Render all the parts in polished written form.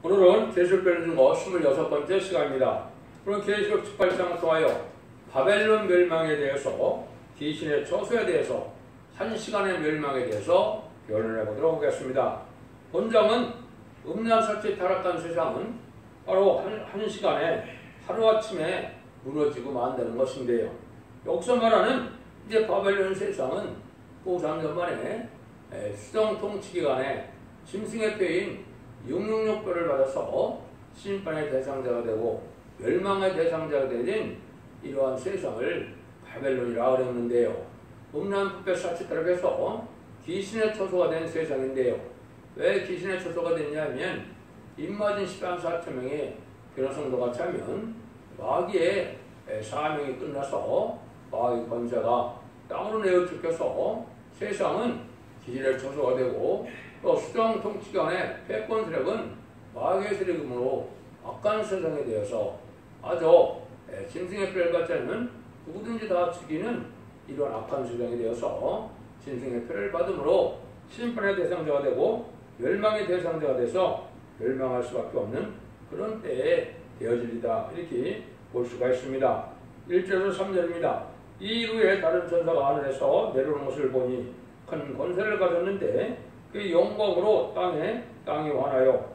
오늘은 계시록 배우는 거 26번째 시간입니다. 오늘 계시록 18장을 통하여 바벨론 멸망에 대해서 귀신의 처소에 대해서 한 시간의 멸망에 대해서 변론해 보도록 하겠습니다. 본장은 음란 사치에 타락한 세상은 바로 한 시간에 하루아침에 무너지고 만드는 것인데요. 여기서 말하는 이제 바벨론 세상은 500년 만에 수정 통치 기간에 짐승의 뼈인 666뼈를 받아서 심판의 대상자가 되고 멸망의 대상자가 되는 이러한 세상을 바벨론이라 그랬는데요. 음란 부패 사치 타락해서 귀신의 처소가 된 세상인데요. 왜 귀신의 처소가 됐냐면 입맞은 14만 4천 명의 변호성도가 차면 마귀의 사명이 끝나서 마귀 권세가 땅으로 내어 쫓겨서 세상은 귀신의 처소가 되고 또 수정 통치기간의 패권 세력은 마귀의 세력이므로 악한 세상에 대해서 아주 짐승의 뼈를 받지 않으면 누구든지 다 죽이는 이런 악한 세상에 대해서 짐승의 뼈를 받음으로 심판의 대상자가 되고 멸망의 대상자가 돼서 멸망할 수밖에 없는 그런 때에 되어질리다 이렇게 볼 수가 있습니다. 1절에서 3절입니다. 이 이후에 다른 천사가 하늘에서 내려오는 것을 보니 큰 권세를 가졌는데 그 영광으로 땅이 환하여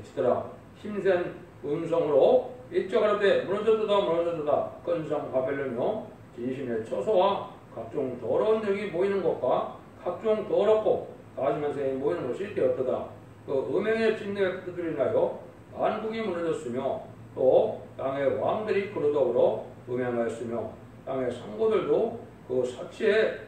치더라. 힘센 음성으로 일적하되 무너졌도다 건성 바벨론이요 귀신의 처소와 각종 더러운 적이 보이는 것과 각종 더럽고 가지면서에 모이는 것이 되었도다. 그 음행의 진노에 그들이 나여 만국이 무너졌으며 또 땅의 왕들이 그러더불어 음행하였으며 땅의 상고들도 그 사치의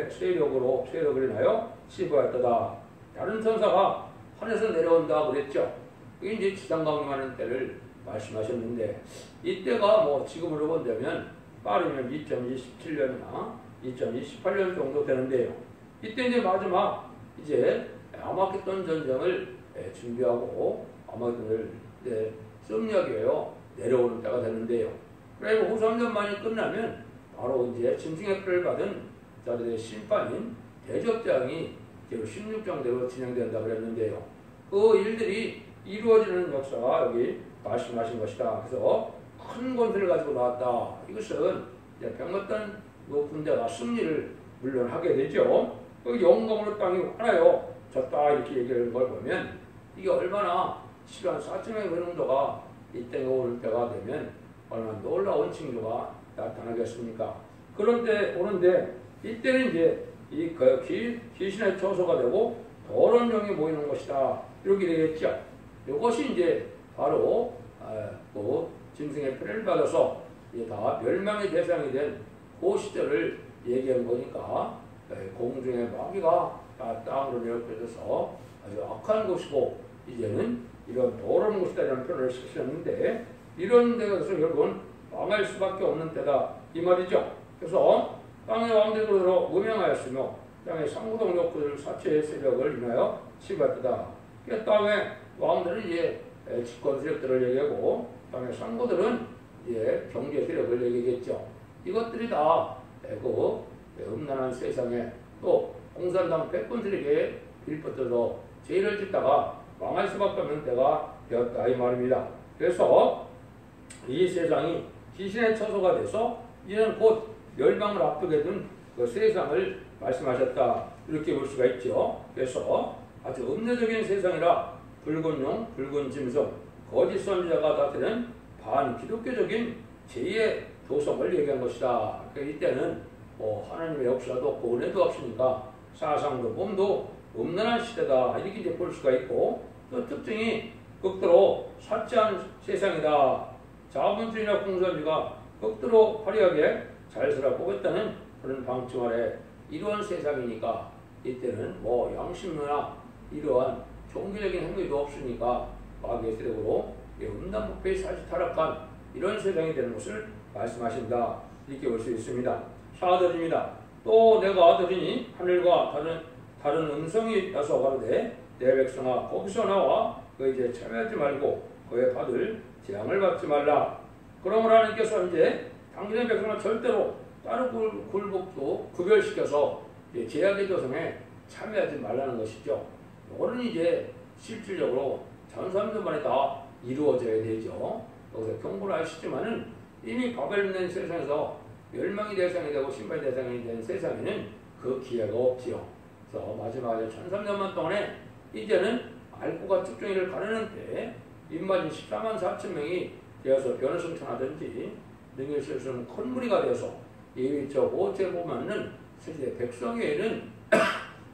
세력을 인하여 치부하였도다. 다른 천사가 하늘에서 내려온다 그랬죠. 그게 이제 지상 강림하는 때를 말씀하셨는데 이때가 뭐 지금으로 본다면 빠르면 2027년이나 2028년 정도 되는데요. 이때 이제 마지막 이제 아마겟돈 전쟁을 준비하고 아마겟돈을 썸녀하기 위하여 내려오는 때가 되는데요. 그리고 후 3년 만이 끝나면 바로 이제 짐승의 뼈를 받은 자들의 심판인 대접장이 16장대로 진행된다 그랬는데요. 그 일들이 이루어지는 역사가 여기 말씀하신 것이다. 그래서 큰 권세를 가지고 나왔다. 이것은 병었던 높은 자가 승리를 물론 하게 되죠. 그 영광으로 땅이 환하여 졌다 이렇게 얘기하는 걸 보면 이게 얼마나 7만 4천의 회능도가 이 땅에 오를 때가 되면 얼마나 놀라운 징조가 나타나겠습니까? 그런 때 오는데 이때는 이제 이 귀신의 처소가 되고 더러운 영이 모이는 것이다 이렇게 되겠죠. 이것이 이제 바로 그 짐승의 뼈를 받아서 다 멸망의 대상이 된 그 시절을 얘기한 거니까 공중의 마귀가 다 땅으로 내어펴져서 아주 악한 것이고 이제는 이런 더러운 것이다 이런 표현을 쓰셨는데 이런 데서 결국은 망할 수밖에 없는 때다 이 말이죠. 그래서 땅의 왕들로 음행하였으며 땅의 상고동력 그들 사체의 세력을 인하여 치부하였다. 땅의 왕들은 이제 집권 세력들을 얘기하고 땅의 상고들은 이제 경제 세력을 얘기하겠죠. 이것들이 다 그 음란한 세상에 또 공산당 패권 세력에 빌붙어서 죄를 짓다가 망할 수밖에 없는 때가 되었다 이 말입니다. 그래서 이 세상이 귀신의 처소가 돼서 이제는 곧 멸망을 앞두게 둔 그 세상을 말씀하셨다 이렇게 볼 수가 있죠. 그래서 아주 음녀적인 세상이라 붉은 용, 붉은 짐승, 거짓 선지자가 나타내는 반기독교적인 제2의 도성을 얘기한 것이다. 그러니까 이때는 하나님의 역사도 없고 은혜도 없으니까 사상도 몸도 음란한 시대다 이렇게 이제 볼 수가 있고 또 특징이 극도로 사치한 세상이다. 자본주의나 공산주의가 극도로 화려하게 잘 살아보겠다는 그런 방침 아래 이러한 세상이니까 이때는 양심이나 이러한 종교적인 행위도 없으니까 마귀의 세력으로 음란 부패의 사치 타락한 이런 세상이 되는 것을 말씀하신다 이렇게 볼 수 있습니다. 4절입니다. 또 내가 들으니 하늘과 다른 음성이 나서 가로되 내 백성아 거기서 나와 그 이제 참여하지 말고 그에 받을 재앙을 받지 말라. 그러므로 하나님께서 이제 당신의 백성을 절대로 다른 굴복도 구별시켜서 제약의 조성에 참여하지 말라는 것이죠. 이거는 이제 실질적으로 전삼전만에 다 이루어져야 되죠. 여기서 경고를 하시지만은 이미 바벨론 세상에서 멸망의 대상이 되고 신발의 대상이 된 세상에는 그 기회가 없지요. 그래서 마지막에 1300년 동안에 이제는 알고가 특종일을 가르는 때 입맞은 14만 4천 명이 되어서 변화성천하든지 능히 쓸 수 있는 큰 무리가 되어서 이저 모태 보면은 실제 백성에는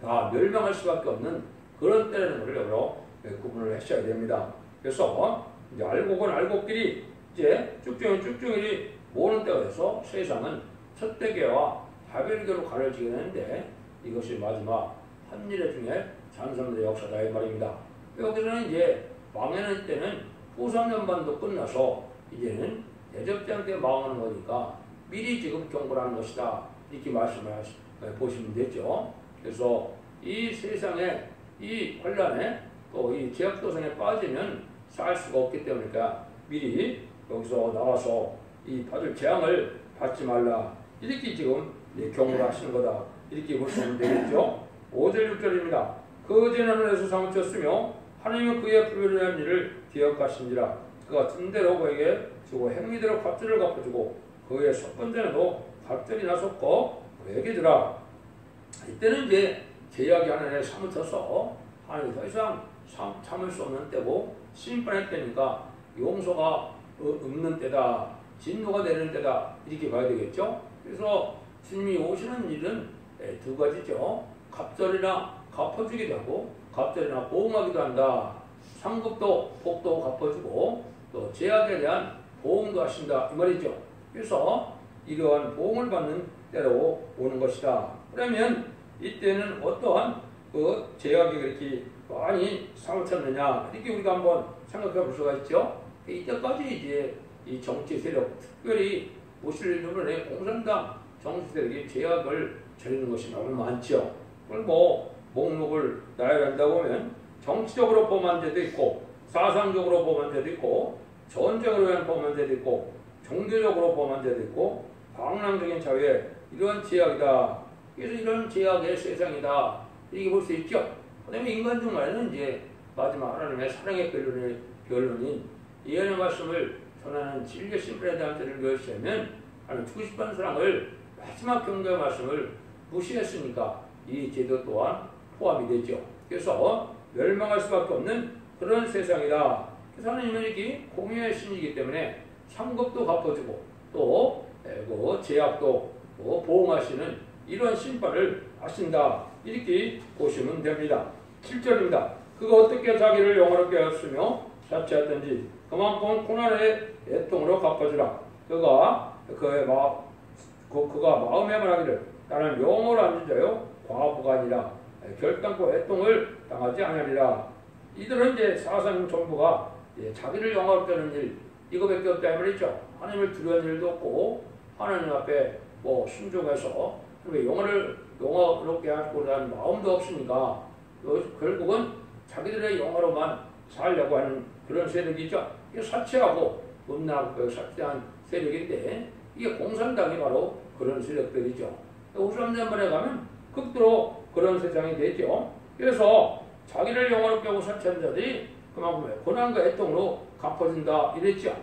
다 멸망할 수밖에 없는 그런 때라는 것을 여러 구분을 하셔야 됩니다. 그래서 이제 알곡은 알곡끼리 이제 쭉종일이 모으는 때가 돼서 세상은 첫대계와 바벨계로 가려지게 되는데 이것이 마지막 한일의 중에 잔삼들의 역사다 이 말입니다. 여기서는 이제 망하는 때는 후삼년반도 끝나서 이제는 대접장 때 망하는 거니까 미리 지금 경고를 하는 것이다 이렇게 말씀을 보시면 되죠. 그래서 이 세상에 이 혼란에 또 이 제약도상에 빠지면 살 수가 없기 때문에 미리 여기서 나와서 이 받을 재앙을 받지 말라 이렇게 지금 경고를 하시는 거다 이렇게 보시면 되겠죠. 5절 6절입니다. 그 재난에서 사무쳤으며 하나님은 그의 불의한 일을 기억하신지라 그가 든 대로 그에게 주고 행위대로 갑절을 갚아주고 그의 섭번전에도 갑절이나 섞어 그에게 주라. 이때는 이제 제약이 하나님에 사무쳐서 하나님이 더 이상 참을 수 없는 때고 심판의 때니까 용서가 없는 때다 진노가 내리는 때다 이렇게 봐야 되겠죠. 그래서 주님이 오시는 일은 두 가지죠. 갑절이나 갚아주기도 하고 갑절이나 보응하기도 한다. 상급도 복도 갚아주고 또 제약에 대한 보응도 하신다 이 말이죠. 그래서 이러한 보응을 받는 때로 오는 것이다. 그러면 이때는 어떠한 그 제약이 그렇게 많이 사무쳤느냐 이렇게 우리가 한번 생각해 볼 수가 있죠. 이때까지 이제 이 정치 세력 특별히 무슬림의 공산당 정치 세력이 제약을 저리는 것이 너무 많죠. 그걸 목록을 나열한다 보면 정치적으로 범한 죄도 있고 사상적으로 범한 죄도 있고 전쟁으로 위한 범한 죄도 있고 종교적으로 범한 죄도 있고 방랑적인 자유에 이러한 제약이다. 그래서 이런 제약의 세상이다. 이렇게 볼 수 있죠. 그다음에 인간 중간에는 이제 마지막 하나님의 사랑의 결론인 예언의 말씀을 전하는 진리의 심판에 대한 죄를 멸시하면 하나님 주고 싶은 사랑을 마지막 경고의 말씀을 무시했으니까 이 제도 또한 포함이 되죠. 그래서 멸망할 수밖에 없는 그런 세상이다. 그래서 하나님은 이렇게 공의의 신이기 때문에 상급도 갚아주고 또 그 제약도 보응하시는 이런 심판을 하신다. 이렇게 보시면 됩니다. 7절입니다. 그가 어떻게 자기를 영화롭게 하였으며 자취하였든지 그만큼 고난의 애통으로 갚아주라. 그가 마음에 말하기를 나는 영어로 앉은 자요 과부가 아니라 결단코 애통을 당하지 않으리라. 이들은 이제 사상 정부가 자기를 영화롭게 하는 일 이거밖에 없다 이 말이죠. 하나님을 두려워하는 일도 없고 하나님 앞에 순종해서 영화롭게 하고 하는 마음도 없으니까 결국은 자기들의 영화로만 살려고 하는 그런 세력이죠. 이게 사치하고 음란하고 사치한 세력인데 이게 공산당이 바로 그런 세력들이죠. 후삼전반에 가면 극도로 그런 세상이 되죠. 그래서 자기를 영화롭게 하고 사치한 자들이 그만큼 고난과 애통으로 갚아준다 이랬죠.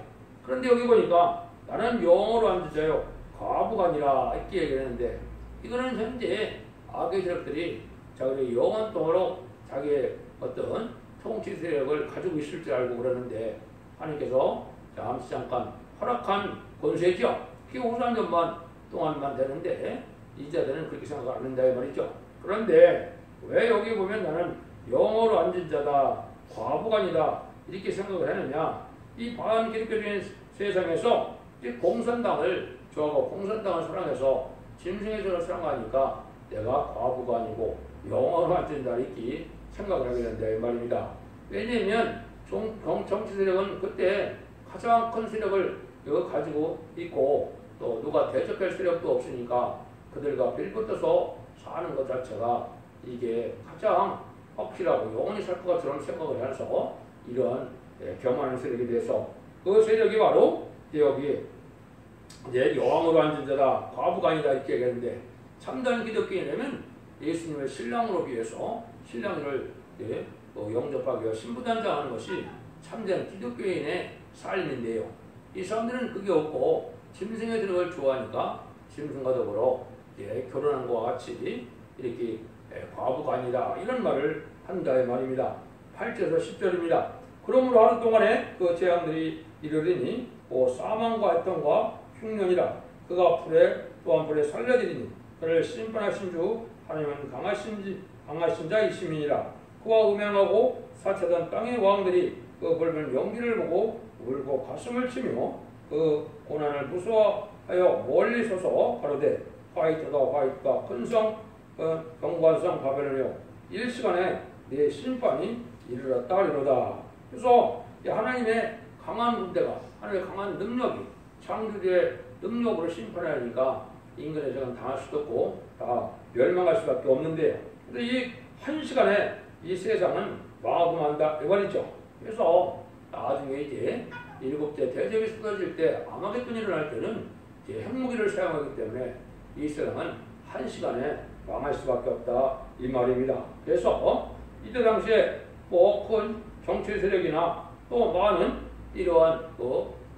그런데 여기 보니까 나는 영어로 앉은 자요 과부가 아니라 이렇게 얘기했는데 이거는 현재 악의 세력들이 자기의 영원 동으로 자기의 어떤 통치 세력을 가지고 있을 줄 알고 그러는데 하나님께서 잠깐 허락한 권세죠. 그게 후삼전반 동안만 되는데 이자들은 그렇게 생각 안 한다 이 말이죠. 그런데 왜 여기 보면 나는 영어로 앉은 자다 과부가 아니다 이렇게 생각을 하느냐. 이 반기독교적인 세상에서 이 공산당을 좋아하고 공산당을 사랑해서 짐승의 전을 사랑하니까 내가 과부가 아니고 영어로 앉은 자 이렇게 생각을 하게 된다 이 말입니다. 왜냐하면 정치 세력은 그때 가장 큰 세력을 가지고 있고 또 누가 대적할 세력도 없으니까 그들과 빌붙어서 사는 것 자체가 이게 가장 확실하고 영원히 살 것 같은 생각을 해서 이런 겸하는 세력에 대해서 그 세력이 바로 여기 이제 여왕으로 앉은 자다 과부가 아니다 이렇게 얘기하는데 참다운 기독교인이라면 예수님의 신랑으로 비해서 신랑을 영접하기 위해 신부단장하는 것이 참된 기독교인의 삶인데요. 이 사람들은 그게 없고 짐승에 드는 걸 좋아하니까 짐승과 더불어 결혼한 것과 같이 이렇게 과부가 아니다 이런 말을 한다 이 말입니다. 8절에서 10절입니다. 그러므로 하루 동안에 그 재앙들이 이르리니 사망과 애통과 흉년이라 그가 불에 또한 불에 살려드리니 그를 심판하신 주 하나님은 강하신 자이심이니라. 그와 음행하고 사체던 땅의 왕들이 그 붉은 연기를 보고 울고 가슴을 치며 그 고난을 무서워하여 멀리 서서 가로되 화이트다 화이트다 큰성 경관성 바벨론이여 일시간에 네 심판이 이르렀다 하리로다. 그래서 하나님의 강한 군대가 하나님의 강한 능력이 창조주의 능력으로 심판하니까 인간의 죄는 당할 수도 없고 다 멸망할 수밖에 없는데요. 근데 이 한 시간에 이 세상은 망하고 만다 이 말이죠. 그래서 나중에 이제 7째 대접이 쏟아질 때 아마겟돈이 일어날 때는 이제 핵무기를 사용하기 때문에 이 세상은 한 시간에 망할 수밖에 없다 이 말입니다. 그래서 이때 당시에 큰 정치 세력이나 또 많은 이러한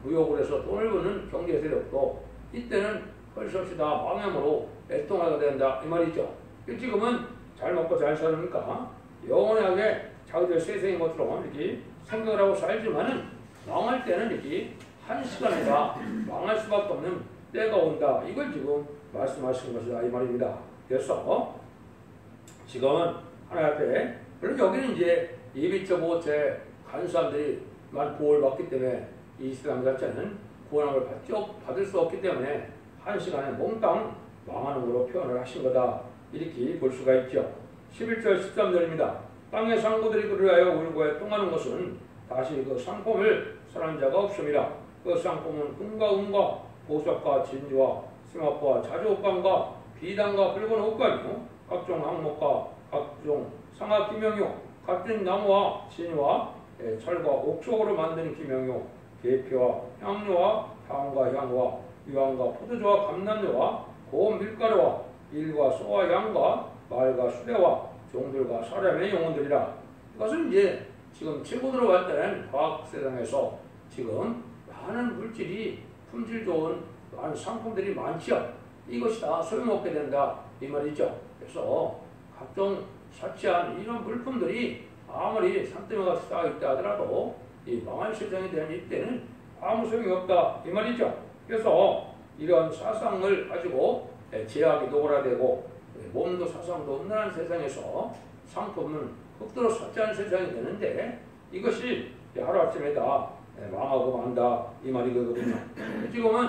무역을 해서 돈을 버는 경제 세력도 이때는 할 수 없이 다 망함으로 애통하게 된다 이 말이죠. 지금은 잘 먹고 잘 사니까 영원하게 자기들 세상인 것처럼 이렇게 생각을 하고 살지만은 망할 때는 이렇게 한 시간에 다 망할 수밖에 없는 때가 온다. 이걸 지금 말씀하시는 것이다 이 말입니다. 그래서 지금은 하나님 앞에 물론 여기는 이제 예비적 모체 간 사람들이만 보호를 받기 때문에 이 세상 자체는 구원함을 받을 수 없기 때문에 한 시간에 몽땅 망하는 걸로 표현을 하신 거다. 이렇게 볼 수가 있죠. 11절 13절입니다. 땅의 상고들이 그를 하여 울고 애통하는 것은 다시 그 상품을 선한 자가 없음이라. 그 상품은 금과 은과 보석과 진주와 스마프와 자주옥감과 비단과 붉은 옷감이요 각종 항목과 각종 상하 기명이요 각종 나무와 진과 철과 옥석으로 만든 기명이요 계피와 향료와 향과 향과 유황과 포도주와 감람류와 고운 밀가루와 일과 소와 양과 말과 수레와 종들과 사람의 영혼들이라. 이것은 이제 지금 최고로 발달한 과학 세상에서 지금 많은 물질이 품질 좋은 많은 상품들이 많죠. 이것이 다 소용없게 된다 이 말이죠. 그래서 각종 사치한 이런 물품들이 아무리 산더미가 쌓여있다 하더라도 이 망할 세상에 대한 이때는 아무 소용이 없다 이 말이죠. 그래서 이런 사상을 가지고 제약이 노골화되고 몸도 사상도 없는 세상에서 상품은 흑도로 삭제하는 세상이 되는데 이것이 하루아침에 다 망하고 만다 이 말이거든요. 지금은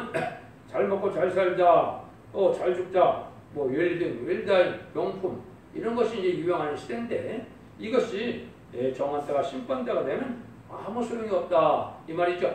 잘 먹고 잘 살자 또 잘 죽자 웰빙, 웰다인, 명품 이런 것이 이제 유행하는 시대인데 이것이 정한 때가 심판때가 되면 아무 소용이 없다 이 말이죠.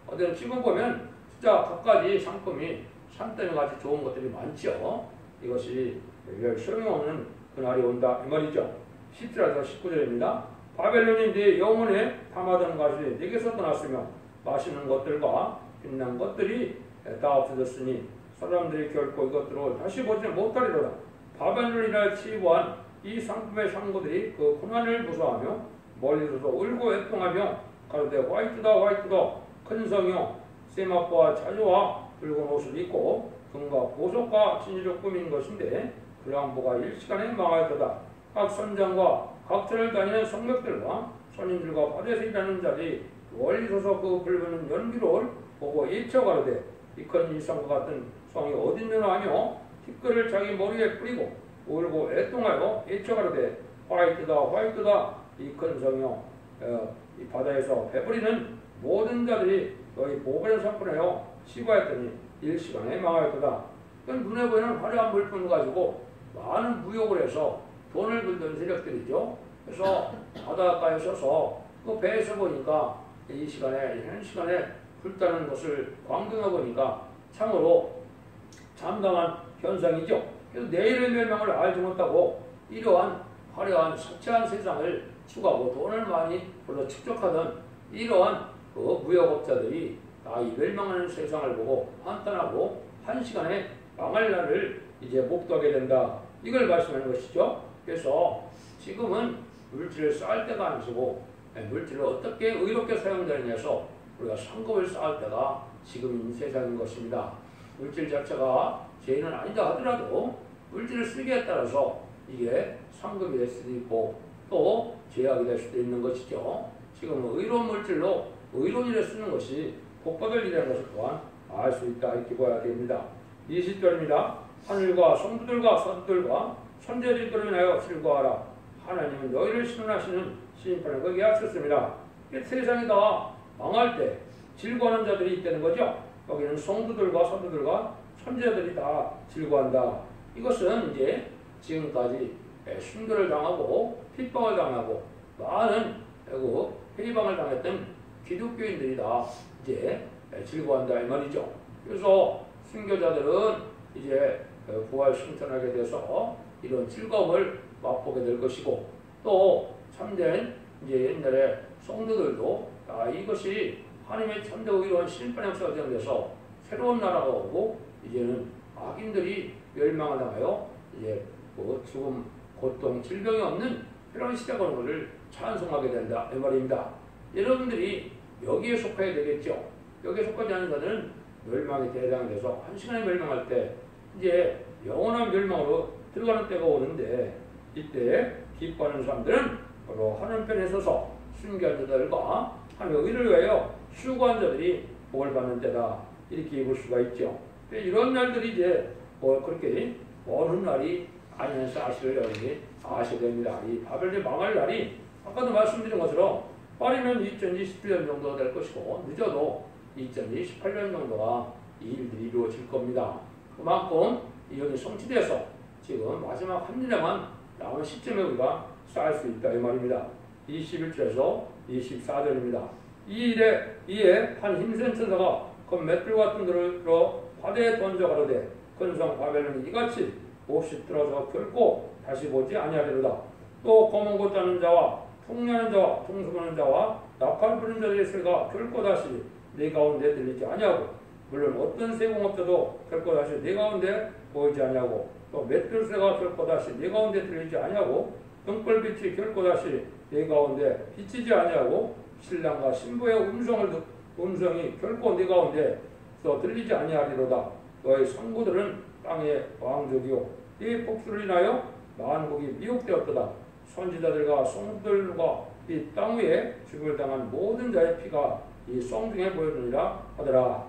어떤 지금 보면 진짜 갖가지 상품이 산더미같이 좋은 것들이 많죠. 이것이 별 소용이 없는 그날이 온다 이 말이죠. 17절에서 19절입니다. 바벨론이 네 영혼에 담아둔 것이 네게서 떠났으며 맛있는 것들과 빛난 것들이 다 없어졌으니 사람들이 결코 이것들을 다시 보지 못하리로다. 바벨론이라 치부한 이 상품의 상고들이 그 고난을 무서워하며 멀리서도 울고 애통하며 가로되 화이트다 화이트다 큰 성이요 세마포와 자주와 붉은 옷을 입고 금과 보석과 진주로 꾸민 것인데 그 왕보가 일시간에 망하였도다. 각 선장과 각 절을 다니는 성벽들과 선인들과 바다에서 일하는 자들이 멀리 서서 그 붉은 연기를 보고 예쳐가로되 이 큰 일성과 같은 성이 어딨느냐 하며 티끌을 자기 머리에 뿌리고 울고 애통하여 예쳐가로되 화이트다 화이트다 이 큰 성이요 이 바다에서 배부리는 모든 자들이 너희 보배를 선포하여 치부하였더니 일시간에 망하였도다. 눈에 보이는 화려한 물품을 가지고 많은 무역을 해서 돈을 벌던 세력들이죠. 그래서 바닷가에 서서 그 배에서 보니까 이 시간에 한 시간에 불타는 것을 광경해 보니까 참으로 참담한 현상이죠. 그래서 내일의 멸망을 알지 못하고 이러한 화려한 사치한 세상을 추구하고 돈을 많이 벌어 축적하던 이러한 그 무역업자들이 다 이 멸망하는 세상을 보고 한탄하고 한 시간에 망할 날을 이제 목도하게 된다. 이걸 말씀하는 것이죠. 그래서 지금은 물질을 쌓을 때가 아니고 물질을 어떻게 의롭게 사용되느냐에서 우리가 상급을 쌓을 때가 지금인 세상인 것입니다. 물질 자체가 죄는 아니다 하더라도 물질을 쓰기에 따라서 이게 상급이 될 수도 있고 또 죄악이 될 수도 있는 것이죠. 지금 의로운 물질로 의로운 일에 쓰는 것이 복받을 일이라는 것을 또한 알 수 있다 이렇게 봐야 됩니다. 20절입니다. 하늘과 성부들과 선들과 천재들을 인하여 즐거워하라. 하나님은 너희를 신원하시는 심판을 거기에 하셨습니다. 세상이 다 망할 때 즐거워하는 자들이 있다는 거죠. 여기는 성부들과 선부들과 천재들이 다 즐거워한다. 이것은 이제 지금까지 순교를 당하고 핍박을 당하고 많은 해방을 당했던 기독교인들이 다 이제 즐거워한다 이 말이죠. 그래서 순교자들은 이제 부활 승천하게 돼서 이런 즐거움을 맛보게 될 것이고 또 참된 이제 옛날에 성도들도 이것이 하나님의 참되고 이런 심판의 역사가 되면서 새로운 나라가 오고 이제는 악인들이 멸망을 당하여 이제 죽음, 고통, 질병이 없는 그런 시대가 오는 것을 찬송하게 된다 이 말입니다. 여러분들이 여기에 속해야 되겠죠. 여기에 속하지 않은 자들은 멸망이 대상돼서 한 시간에 멸망할 때 이제 영원한 멸망으로 들어가는 때가 오는데 이때 기뻐하는 사람들은 바로 하늘편에 서서 순교한 자들과 하나님의 의를 위하여 수고한 자들이 복을 받는 때다 이렇게 볼 수가 있죠. 이런 날들이 이제 그렇게 먼 날이 아니라는 사실을 여러분이 아셔야 됩니다. 이 바벨론이 망할 날이 아까도 말씀드린 것처럼 빠르면 2027년 정도가 될 것이고 늦어도 2028년 정도가 이 일들이 이루어질 겁니다. 그만큼 이혼이 성취돼서 지금 마지막 한 일에만 남은 시점에 우리가 쌓을 수 있다 이 말입니다. 21절에서 24절입니다. 이에 한 힘센 천사가 그 맷돌 같은 돌을 들어 바다에 던져 가로되 근성 바벨론이 이같이 몹시 들어서 결코 다시 보지 아니하리로다. 또 검은 고 짜는 자와 풍냐는 자와 풍수 부는 자와 나팔 부는 자들의 소리가 결코 다시 네 가운데 들리지 아니하고 물론 어떤 세공업자도 결코 다시 네 가운데 보이지 아니하고 또 맷돌새가 결코 다시 네 가운데 들리지 아니하고 등불빛이 결코 다시 네 가운데 비치지 아니하고 신랑과 신부의 음성이 결코 네 가운데 또 들리지 아니하리로다. 너의 성부들은 땅의 왕족이요 이 복수를 인하여 만국이 미혹되었도다. 선지자들과 성들과 이 땅 위에 죽을 당한 모든 자의 피가 이 성중에 보여주니라 하더라.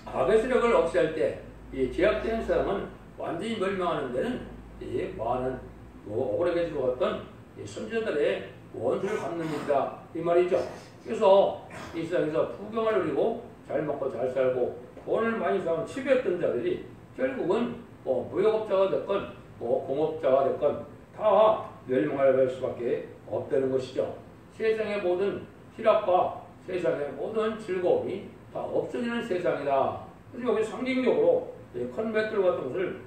악의 세력을 없애할 때 이 제약된 사람은 완전히 멸망하는 데는 이 많은 억울하게 죽었던 이 선지자들의 원수를 갚는 일이다 이 말이죠. 그래서 이 세상에서 부경을 누리고 잘 먹고 잘 살고 돈을 많이 쌓은 치부했던 자들이 결국은 무역업자가 됐건 공업자가 됐건 다 멸망할 수밖에 없다는 것이죠. 세상의 모든 희락과 세상의 모든 즐거움이 다 없어지는 세상이다. 그래서 여기 상징적으로 큰 맷돌 같은 것을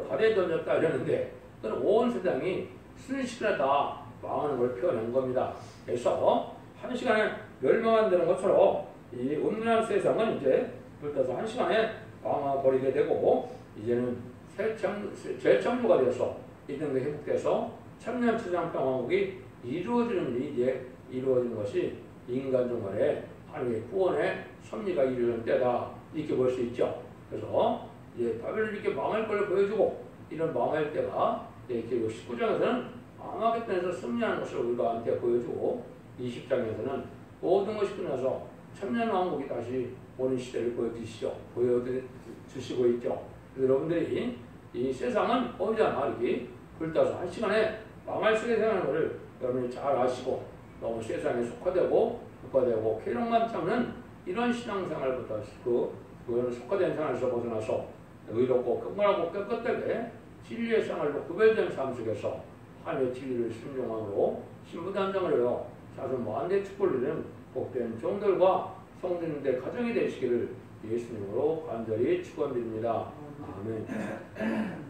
바다에 던졌다 이러는데 그건 온 세상이 순식간에 다 망하는 걸 표현한 겁니다. 그래서 한 시간에 멸망한다는 것처럼 이 음란한 세상은 이제 불타서 한 시간에 망해버리게 되고 이제는 재창조가 되어서 이등도 회복돼서 천년천상평화국이 이루어지는 일이 이제 이루어지는 것이 인간 중간에 하나님의 구원의 섭리가 이루어지는 때다 이렇게 볼 수 있죠. 그래서 이제 바벨론이 이렇게 망할 걸 보여주고 이런 망할 때가 이렇게 19장에서는 망하겠다는 데서 승리하는 것을 우리가한테 보여주고 20장에서는 모든 것이 끝나서 천년왕국이 다시 오는 시대를 보여주시고 있죠. 여러분들이 이 세상은 어디잖아 이렇게 불타서 한 시간에 망할 세상이라는 것을 여러분이 잘 아시고 너무 세상에 속화되고 국화되고 쾌락만 참는 이런 신앙생활부터 그런 속화된 생활에서 벗어나서 의롭고 긍휼하고 깨끗하게 진리의 생활로 구별된 삶 속에서 하나님의 진리를 순종함으로 신부단장을 하여 자손 무한대 축복을 누리는 복된 종들과 성도님들 가정이 되시기를 예수님으로 간절히 축원드립니다. 아멘.